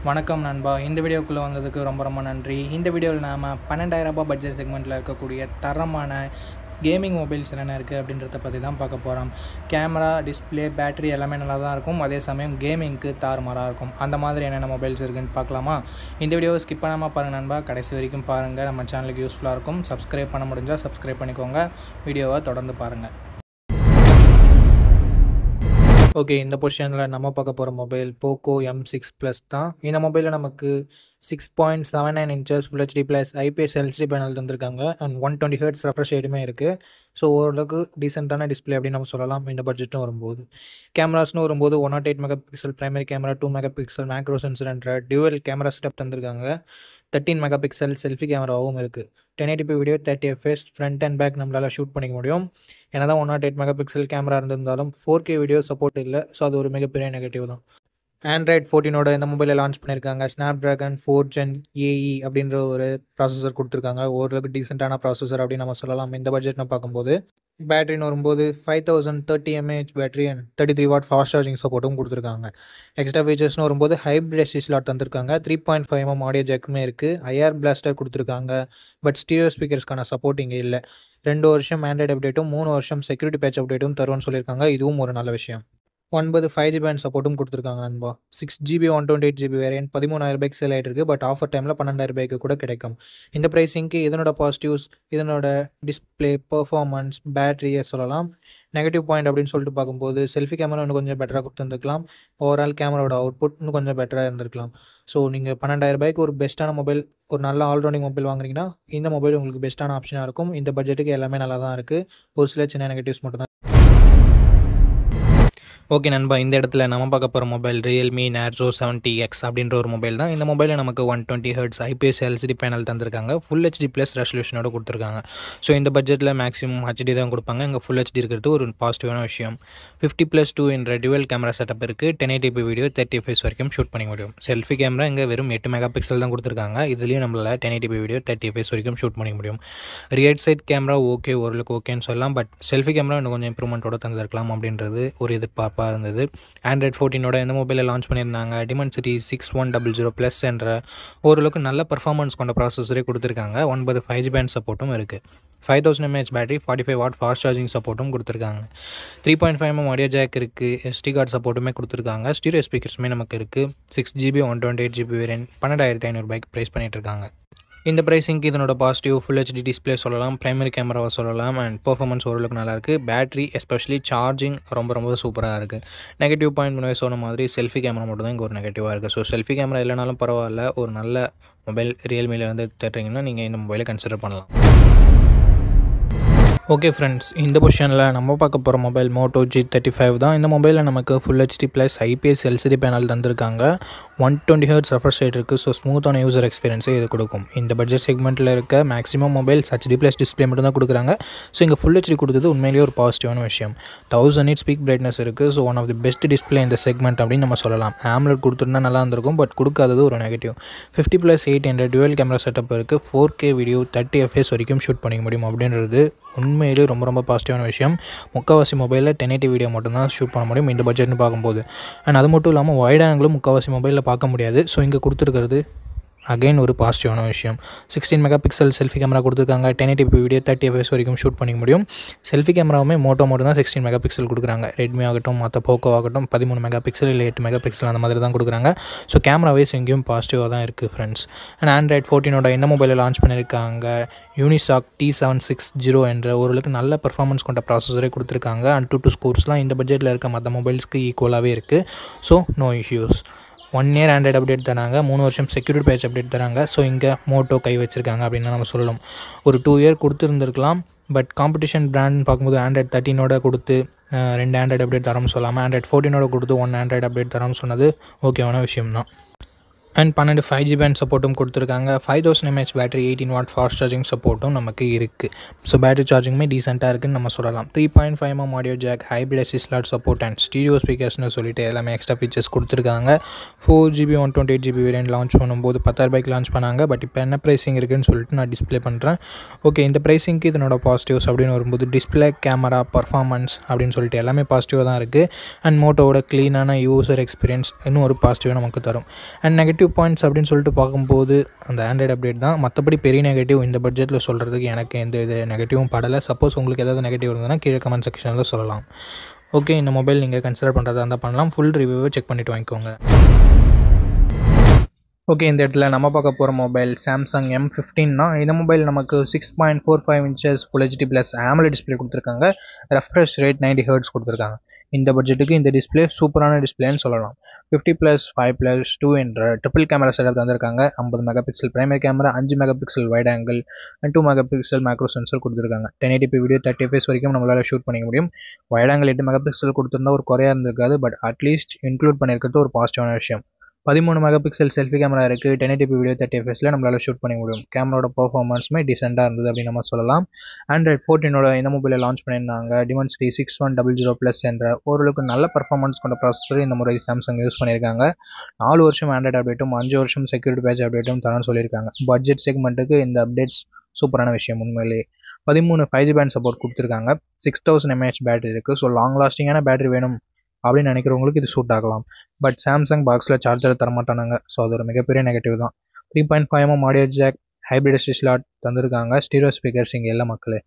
வணக்கம் நண்பா. இந்த வீடியோக்குள்ளே வந்ததுக்கு ரொம்ப நன்றி. இந்த வீடியோவில் நாம் 12,000 பட்ஜெட் செக்மெண்ட்டில் இருக்கக்கூடிய தரமான கேமிங் மொபைல்ஸ் என்னென்ன இருக்குது அப்படின்றத பற்றி தான் பார்க்க போகிறோம். கேமரா, டிஸ்பிளே, பேட்டரி எல்லாமே நல்லா தான் இருக்கும். அதே சமயம் கேமிங்க்கு தாறுமாறாக இருக்கும். அந்த மாதிரி என்னென்ன மொபைல்ஸ் இருக்குதுன்னு பார்க்கலாமா? இந்த வீடியோவை ஸ்கிப் பண்ணாமல் பாருங்கள் நண்பா. கடைசி வரைக்கும் பாருங்கள். நம்ம சேனலுக்கு யூஸ்ஃபுல்லாக இருக்கும். சப்ஸ்கிரைப் பண்ண முடிஞ்சால் சப்ஸ்கிரைப் பண்ணிக்கோங்க. வீடியோவை தொடர்ந்து பாருங்கள். ஓகே, இந்த பொசிஷனில் நம்ம பார்க்க போகிற மொபைல் போக்கோ M6 ப்ளஸ் தான். இந்த மொபைலில் நமக்கு 6.79 inches Full HD + IPS LCD panel தந்திருக்காங்க. அண்ட் 120 Hz ரெஃப்ரெஷ் ரேட்டுமே இருக்குது. ஸோ ஓரளவுக்கு டீசெண்டான டிஸ்பிளே அப்படின்னு நம்ம சொல்லலாம். இந்த பட்ஜெட்டும் வரும்போது கேமராஸ்னு வரும்போது 108 megapixel primary camera, 2 megapixel macro sensor என்ற டியூவல் கேமரா செட்டப் தந்திருக்காங்க. 13 மெகாபிக்சல் செல்ஃபி கேமராவும் இருக்குது. 1080p video 30 fps front and back நம்மளால் ஷூட் பண்ணிக்க முடியும். ஏன்னா தான் 108 மெகாபிக்சல் கேமரா இருந்திருந்தாலும் 4K வீடியோ சப்போர்ட் இல்லை. ஸோ அது ஒரு மிகப்பெரிய நெகட்டிவ் தான். Android 14 இந்த மொபைலில் லான்ச் பண்ணியிருக்காங்க. Snapdragon 4 Gen AE அப்படின்ற ஒரு ப்ராசஸர் கொடுத்துருக்காங்க. ஓரளவுக்கு டீசெண்டான ப்ராசஸர் அப்படின்னு நம்ம சொல்லலாம். இந்த பட்ஜெட்னு பார்க்கும்போது பேட்டரின்னு வரும்போது 5030 mAh battery and 33 what fast charging சப்போர்ட்டும் கொடுத்துருக்காங்க. எக்ஸ்ட்ரா ஃபீச்சர்ஸ்னு வரும்போது ஹைப்ரிட் எஸ்டி ஸ்லாட் தந்திருக்காங்க. 3.5mm ஆடியோ ஜாக்குமே இருக்குது. IR பிளாஸ்டர் கொடுத்துருக்காங்க. பட் ஸ்டீரியோ ஸ்பீக்கர்ஸ்க்கான சப்போர்ட் இங்கே இல்லை. 2 வருஷம் ஆண்ட்ராய்டு அப்டேட்டும் 3 வருஷம் செக்யூரிட்டி பேட்ச் அப்டேட்டும் தருவோம்னு சொல்லியிருக்காங்க. இதுவும் ஒரு நல்ல விஷயம். 9 5G பேண்ட் சப்போர்ட்டும் கொடுத்துருக்காங்க நண்பா. 6GB 128GB வேரியன்ட் 13,000 சேல் ஆகிட்டு இருக்குது. பட் ஆஃபர் டைமில் 12,000 கூட கிடைக்கும். இந்த ப்ரைஸிங்க்கு இதனோட பாசிட்டிவ்ஸ், இதனோட டிஸ்பிளே, பர்ஃபார்மன்ஸ், பேட்டரியை சொல்லலாம். நெகட்டிவ் பாயிண்ட் அப்படின்னு சொல்லிட்டு பார்க்கும்போது செல்ஃபி கேமரா இன்னும் கொஞ்சம் பெட்டராக கொடுத்துருந்துருக்கலாம். ஓவரால் கேமராவோட அவுட்புட் இன்னும் கொஞ்சம் பெட்டராக இருந்திருக்கலாம். ஸோ நீங்கள் 12,000 ஒரு பெஸ்ட்டான மொபைல், ஒரு நல்ல ஆல்ரவுண்டிங் மொபைல் வாங்குறீங்கன்னா இந்த மொபைல் உங்களுக்கு பெஸ்ட்டான ஆப்ஷனாக இருக்கும். இந்த பட்ஜெட்டுக்கு எல்லாமே நல்லா தான் இருக்குது. ஒரு சில சின்ன நெகட்டிவ்ஸ் மட்டும் தான். ஓகே நண்பா, இந்த இடத்துல நம்ம பார்க்க போகிற மொபைல் Realme Narzo 70X அப்படின்ற ஒரு மொபைல் தான். இந்த மொபைலில் நமக்கு 120 Hz IPS LCD பேனல் தந்திருக்காங்க. Full HD + ரெசல்யூஷனோட கொடுத்துருக்காங்க. ஸோ இந்த பட்ஜெட்டில் மேக்ஸிமம் HD தான் கொடுப்பாங்க. இங்கே Full HD இருக்கிறது ஒரு பாசிட்டிவான விஷயம். 50+2 என்ற டியூவல் கேமரா செட்டப் இருக்குது. 1080p வீடியோ 30 fps வரைக்கும் ஷூட் பண்ணிக்க முடியும். செல்ஃபி கேமரா இங்கே வெறும் 8 மெகாபிக்சல் தான் கொடுத்துருக்காங்க. இதுலேயும் நம்மளால் 1080p வீடியோ 30 fps வரைக்கும் ஷூட் பண்ணிக்க முடியும். ரியர் சைட் கேமரா ஓகே, ஓரளவுக்கு ஓகேன்னு சொல்லலாம். பட் செல்ஃபி கேமரா இன்னும் கொஞ்சம் இம்ப்ரூவ்மெண்ட்டோட தந்திருக்கலாம் அப்படின்றது ஒரு எதிர்பார்ப்பாக இருந்தது. Android 14 இந்த மொபைலில் லான்ச் பண்ணியிருந்தாங்க. Dimensity 6100+ என்ற ஓரளவுக்கு நல்ல பர்ஃபார்மன்ஸ் கொண்ட ப்ராசஸரே கொடுத்துருக்காங்க. 9 5G பேண்ட் சப்போர்ட்டும் இருக்குது. 5000 mAh battery, 45 what fast charging சப்போர்ட்டும் கொடுத்துருக்காங்க. 3.5mm ஆடியோ ஜாக் இருக்குது. SD கார்டு சப்போர்ட்டுமே கொடுத்துருக்காங்க. ஸ்டீரியோ ஸ்பீக்கர்ஸுமே நமக்கு இருக்குது. 6GB 128GB வேரியன்ட் 12,500 ப்ரைஸ் பண்ணிட்டு இருக்காங்க. இந்த ப்ரைஸிங்க்கு இதனோட பாசிட்டிவ் Full HD டிஸ்பிளே சொல்லலாம், பிரைமரி கேமராவை சொல்லலாம், அண்ட் பர்ஃபார்மன்ஸ் ஓரளவுக்கு நல்லாயிருக்கு. பேட்டரி எஸ்பெஷலி சார்ஜிங் ரொம்ப சூப்பராக இருக்குது. நெகட்டிவ் பாயிண்ட் முன்னாடி சொன்ன மாதிரி செல்ஃபி கேமரா மட்டும் தான் இங்கே ஒரு நெகட்டிவாக இருக்குது. ஸோ செல்ஃபி கேமரா இல்லைனாலும் பரவாயில்ல, ஒரு நல்ல மொபைல் ரியல்மியில் வந்து தேடுறீங்கன்னா நீங்கள் இந்த மொபைலை கன்சிடர் பண்ணலாம். ஓகே ஃப்ரெண்ட்ஸ், இந்த பொசிஷனில் நம்ம பார்க்க போகிற மொபைல் Moto G35 தான். இந்த மொபைலில் நமக்கு Full HD + IPS LCD panel தந்திருக்காங்க. 120 Hz ரெஃப்ரெஷ் ரேட் இருக்குது. ஸோ ஸ்மூத்தான யூசர் எக்ஸ்பீரியன்ஸை இது கொடுக்கும். இந்த பட்ஜெட் செக்மெண்ட்டில் இருக்க மேக்ஸிமம் மொபைல்ஸ் HD+ டிஸ்பிளே மட்டும் தான் கொடுக்குறாங்க. ஸோ இங்கே Full HD கொடுத்தது உண்மையிலேயே ஒரு பாசிட்டிவான விஷயம். 1000 nits பீக் பிரைட்னஸ் இருக்குது. So one of the best display இந்த செக்மெண்ட் அப்படின்னு நம்ம சொல்லலாம். AMOLED கொடுத்துருந்தா நல்லா இருந்திருக்கும். பட் கொடுக்காதது ஒரு நெகட்டிவ். 50+8 என்ற டியூவல் கேமரா செட்டப் இருக்குது. 4K வீடியோ 30 fps வரைக்கும் ஷூட் பண்ணிக்க முடியும் அப்படின்றது உண்மையிலே ரொம்ப பாசிட்டிவான விஷயம். முக்கால்வாசி மொபைலில் 1080 வீடியோ மட்டும்தான் ஷூட் பண்ண முடியும் இந்த பட்ஜெட்னு பார்க்கும்போது. அண்ட் அது மட்டும் இல்லாமல் வைட் ஆங்கிளும் முக்கால்வாசி மொபைலில் பார்க்க முடியாது. ஸோ இங்கே கொடுத்துருக்கிறது அகைன் ஒரு பாசிட்டிவான விஷயம். 16 மெகாபிக்சல் செல்ஃபி கேமரா கொடுத்துருக்காங்க. 1080p வீடியோ 30 fps வரைக்கும் ஷூட் பண்ணிக்க முடியும். செல்ஃபி கேமராவுமே மோட்டோ மட்டும் தான் 16 மெகாபிக்சல் கொடுக்குறாங்க. ரெட்மி ஆகட்டும், மற்ற போக்கோ ஆகட்டும் 13 மெகாபிக்சல் இல்லை 8 மெகாபிக்சல் அந்த மாதிரி தான் கொடுக்குறாங்க. ஸோ கேமரா வைஸ் எங்கேயும் பாசிட்டிவாக தான் இருக்குது ஃப்ரெண்ட்ஸ். அண்ட் Android 14 இந்த மொபைலில் லான்ச் பண்ணியிருக்காங்க. Unisoc T760 என்ற ஓரளவுக்கு நல்ல பர்ஃபார்மன்ஸ் கொண்ட ப்ராசஸரே கொடுத்துருக்காங்க. அண்ட் 2 ஸ்கோர்ஸ்லாம் இந்த பட்ஜெட்டில் இருக்க மற்ற மொபைல்ஸ்க்கு ஈக்குவலாகவே இருக்குது. So no issues. 1 year Android update தராங்க. 3 வருஷம் செக்யூரிட்டி பேட்ச் அப்டேட் தராங்க. ஸோ இங்கே மோட்டோ கை வச்சுருக்காங்க அப்படின்னு நம்ம சொல்லலாம். ஒரு 2 year கொடுத்துருந்துருக்கலாம். பட் காம்படிஷன் பிராண்ட்னு பார்க்கும்போது Android 13 கொடுத்து 2 ஆண்ட்ராய்டு அப்டேட் தரோம்னு சொல்லாமல் Android 14 கொடுத்து 1 ஆண்ட்ராய்டு அப்டேட் தரோம்னு சொன்னது ஓகேவான விஷயம் தான். அண்ட் 12 5G பேண்ட் சப்போர்ட்டும் கொடுத்துருக்காங்க. 5000 mAh battery, 18 what fast charging சப்போர்ட்டும் நமக்கு இருக்குது. ஸோ பேட்டரி சார்ஜிங்குமே டீசெண்டாக இருக்குதுன்னு நம்ம சொல்லலாம். 3.5mm audio jack, hybrid SD slot support and stereo ஸ்பீக்கர்ஸ்னு சொல்லிட்டு எல்லாமே எக்ஸ்ட்ரா ஃபீச்சர்ஸ் கொடுத்துருக்காங்க. 4GB 128GB வேரியன்ட் லான்ச் பண்ணும்போது 10,000 லான்ச் பண்ணாங்க. பட் இப்போ என்ன ப்ரைஸிங் இருக்குதுன்னு சொல்லிட்டு நான் டிஸ்பிளே பண்ணுறேன். ஓகே, இந்த ப்ரைஸிங்க்கு இதனோட பாசிட்டிவ்ஸ் அப்படின்னு வரும்போது டிஸ்பிளே, கேமரா, பர்ஃபார்மன்ஸ் அப்படின்னு சொல்லிட்டு எல்லாமே பாசிட்டிவாக தான் இருக்குது. அண்ட் மோட்டோவோட க்ளீனான யூசர் எக்ஸ்பீரியன்ஸ் இன்னும் ஒரு பாசிட்டிவாக நமக்கு தரும். அண்ட் நெகட்டிவ் நெகட்டிவ் பாயிண்ட்ஸ் அப்படின்னு சொல்லிட்டு பார்க்கும்போது அந்த ஆண்ட்ராய்டு அப்டேட் தான். மற்றபடி பெரிய நெகட்டிவ் இந்த பட்ஜெட்டில் சொல்கிறதுக்கு எனக்கு எந்த இது நெகட்டிவும் படலை. சப்போஸ் உங்களுக்கு ஏதாவது நெகட்டிவ் இருந்ததுன்னா கீழே கமெண்ட் செக்ஷனில் சொல்லலாம். ஓகே, இந்த மொபைல் நீங்கள் கன்சிடர் பண்ணுறதா இருந்தால் பண்ணலாம். ஃபுல் ரிவ்யூவை செக் பண்ணிவிட்டு வாங்கிக்கோங்க. ஓகே, இந்த இடத்துல நம்ம பார்க்க போகிற மொபைல் சாம்சங் M15 தான். இந்த மொபைல் நமக்கு 6.45 inches full HD plus AMOLED display கொடுத்துருக்காங்க. ரெஃப்ரெஷ் ரேட் 90 ஹெர்ட்ஸ் கொடுத்துருக்காங்க. இந்த பட்ஜெட்டுக்கு இந்த டிஸ்பிளே சூப்பரான டிஸ்பிளேன்னு சொல்லலாம். 50+5+2 என்ற ட்ரிபிள் கேமரா செட்டப் தந்திருக்காங்க. 50 mega pixel primary camera, 5 mega pixel wide angle and 2 mega pixel macro sensor கொடுத்துருக்காங்க. 1080p வீடியோ 30 fps வரைக்கும் நம்மளால் ஷூட் பண்ணிக்க முடியும். வைட் ஆங்கிள் 8 மெகா பிக்சல் கொடுத்துருந்தா ஒரு குறையாக இருந்திருக்காது. பட் அட்லீஸ்ட் இன்க்ளூட் பண்ணியிருக்கிறது ஒரு பாசிட்டிவான விஷயம். 13 மெகா பிக்சல் செல்ஃபி கேமரா இருக்குது. 1080p வீடியோ 30 fpsல நம்மளால் ஷூட் பண்ண முடியும். கேமராவோட பர்ஃபார்மன்ஸுமே டீசெண்டாக இருந்தது அப்படின்னு நம்ம சொல்லலாம். ஆண்ட்ராய்ட் 14 இந்த மொபைலில் லான்ச் பண்ணியிருந்தாங்க. Dimensity 6100+ என்ற ஓரளவுக்கு நல்ல பர்ஃபார்மன்ஸ் கொண்ட ப்ராசஸர் இந்த முறை சாம்சங் யூஸ் பண்ணியிருக்காங்க. 4 வருஷம் ஆண்ட்ராய்டு அப்டேட்டும் 5 வருஷம் செக்யூரிட்டி பேட்ச் அப்டேட்டும் தரேன்னு சொல்லியிருக்காங்க. பட்ஜெட் செக்மெண்ட்டுக்கு இந்த அப்டேட்ஸ் சூப்பரான விஷயம் உண்மையிலே. 13 5G பேண்ட் சப்போர்ட் கொடுத்துருக்காங்க. 6000 mAh பேட்டரி இருக்குது. ஸோ லாங் லாஸ்டிங்கான பேட்டரி வேணும் அப்படின்னு நினைக்கிறவங்களுக்கு இது சூட் ஆகலாம். பட் சாம்சங் பாக்ஸில் சார்ஜர் தரமாட்டானாங்க. ஸோ அது ஒரு மிகப்பெரிய நெகட்டிவ் தான். 3.5mm audio jack, hybrid SD slot தந்திருக்காங்க. ஸ்டீரியோ ஸ்பீக்கர்ஸ் இங்கே இல்லை மக்களே.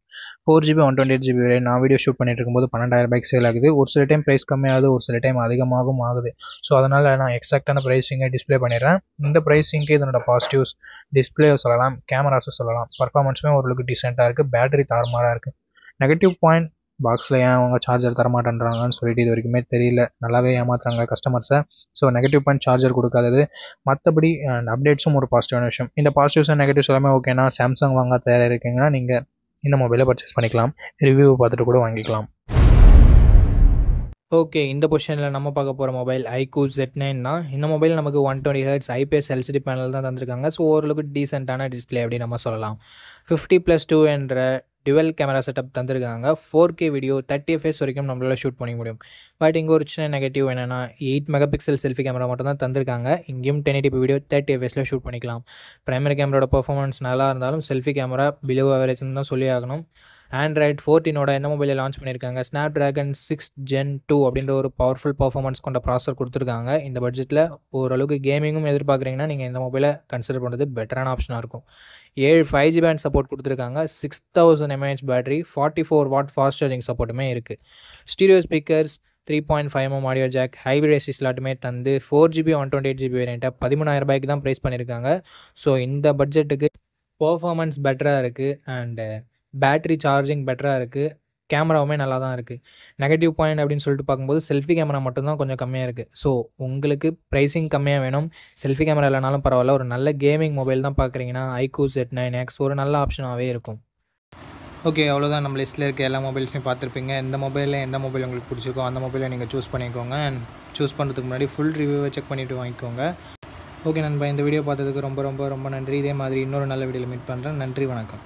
4GB 128GB வரை நான் வீடியோ ஷூட் பண்ணிட்டு இருக்கும்போது 12,000 ரூபாய்க்கு சேல் ஆகுது. ஒரு சில டைம் ப்ரைஸ் கம்மியாகுது, ஒரு சில டைம் அதிகமாகவும் ஆகுது. ஸோ அதனால் நான் எக்ஸாக்டான ப்ரைஸிங்கை டிஸ்பிளே பண்ணிடுறேன். இந்த ப்ரைஸிங்க்கு இதனோட பாசிட்டிவ்ஸ் டிஸ்பிளே சொல்லலாம், கேமராஸும் சொல்லலாம். பர்ஃபார்மன்ஸுமே ஓரளவுக்கு டீசெண்டாக இருக்குது. பேட்டரி தாறுமாறாக இருக்குது. நெகட்டிவ் பாயிண்ட், பாக்ஸில் ஏன் அவங்க சார்ஜர் தரமாட்டேன்றாங்கன்னு சொல்லிட்டு இது வரைக்குமே தெரியல. நல்லாவே ஏமாத்துறாங்க கஸ்டமர்ஸை. ஸோ நெகட்டிவ் பாயிண்ட் சார்ஜர் கொடுக்காதது. மற்றபடி அப்டேட்ஸும் ஒரு பாசிட்டிவான விஷயம். இந்த பாசிட்டிவ்ஸ் அண்ட் நெகட்டிவ்ஸ் எல்லாமே ஓகேனா சாம்சங் வாங்க தயாராக இருக்கீங்கன்னா நீங்கள் இந்த மொபைலை பர்ச்சேஸ் பண்ணிக்கலாம். ரிவ்யூ பார்த்துட்டு கூட வாங்கிக்கலாம். ஓகே, இந்த பொசிஷனில் நம்ம பார்க்க போகிற மொபைல் iQOO Z9 தான். இந்த மொபைல் நமக்கு 120 Hz IPS LCD பேனல் தான் தந்திருக்காங்க. ஸோ ஓரளவுக்கு டீசெண்டான டிஸ்பிளே அப்படின்னு நம்ம சொல்லலாம். 50+2 என்ற டுவெல் கேமரா செட்டப் தந்திருக்காங்க. 4K வீடியோ 30 fps வரைக்கும் நம்மளால் ஷூட் பண்ணிக்க முடியும். பட் இங்கே ஒரு சின்ன நெகட்டிவ் என்னென்னா 8 மெகா பிக்சல் செல்ஃபி கேமரா மட்டும் தான் தந்திருக்காங்க. இங்கேயும் 1080p வீடியோ 30 fpsல ஷூட் பண்ணிக்கலாம். பிரைமரி கேமராவோட பர்ஃபார்மன்ஸ் நல்லா இருந்தாலும் செல்ஃபி கேமரா பிலோ ஆவரேஜ்னு தான் சொல்லி ஆகணும். ஆண்ட்ராய்ட் 14 இந்த மொபைலில் லான்ச் பண்ணியிருக்காங்க. Snapdragon 6 Gen 2 அப்படின்ற ஒரு பவர்ஃபுல் பர்ஃபார்மன்ஸ் கொண்ட ப்ராசஸர் கொடுத்துருக்காங்க. இந்த பட்ஜெட்டில் ஓரளவுக்கு கேமிங்கும் எதிர்பார்க்குறீங்கன்னா நீங்கள் இந்த மொபைலை கன்சிடர் பண்ணுறது பெட்டரான ஆப்ஷனாக இருக்கும். 7 5G பேண்ட் சப்போர்ட் கொடுத்துருக்காங்க. 6000 mAh battery, 44 watt fast charging சப்போர்ட்டுமே இருக்குது. Stereo speakers, 3.5mm audio jack, hybrid SD ஸ்லாட்டுமே தந்து 4GB 128GB வேரியண்ட்டை 13,000 ரூபாய்க்கு தான் ப்ரைஸ் பண்ணியிருக்காங்க. ஸோ இந்த பட்ஜெட்டுக்கு பர்ஃபார்மன்ஸ் பெட்டராக இருக்குது அண்டு பேட்ரி சார்ஜிங் பெட்டராக இருக்குது. கேமராவுமே நல்லா தான் இருக்குது. நெகட்டிவ் பாயிண்ட் அப்படின்னு சொல்லிட்டு பார்க்கும்போது செல்ஃபி கேமரா மட்டும்தான் கொஞ்சம் கம்மியாக இருக்குது. ஸோ உங்களுக்கு ப்ரைஸிங் கம்மியாக வேணும், செல்ஃபி கேமரா இல்லைனாலும் பரவாயில்ல, ஒரு நல்ல கேமிங் மொபைல் தான் பார்க்குறீங்கன்னா iQOO Z9X ஒரு நல்ல ஆப்ஷனாகவே இருக்கும். ஓகே, அவ்வளோதான். நம்ம லிஸ்ட்டில் இருக்க எல்லா மொபைல்ஸையும் பார்த்துருப்பீங்க. எந்த மொபைலில் எந்த மொபைல் உங்களுக்கு பிடிச்சிருக்கோ அந்த மொபைலை நீங்கள் சூஸ் பண்ணிக்கோங்க. அண்ட் சூஸ் பண்ணுறதுக்கு முன்னாடி ஃபுல் ரிவ்யூவை செக் பண்ணிவிட்டு வாங்கிக்கோங்க. ஓகே நண்பா, இந்த வீடியோ பார்த்ததுக்கு ரொம்ப ரொம்ப ரொம்ப நன்றி. இதே மாதிரி இன்னொரு நல்ல வீடியோவில் மீட் பண்ணுறேன். நன்றி, வணக்கம்.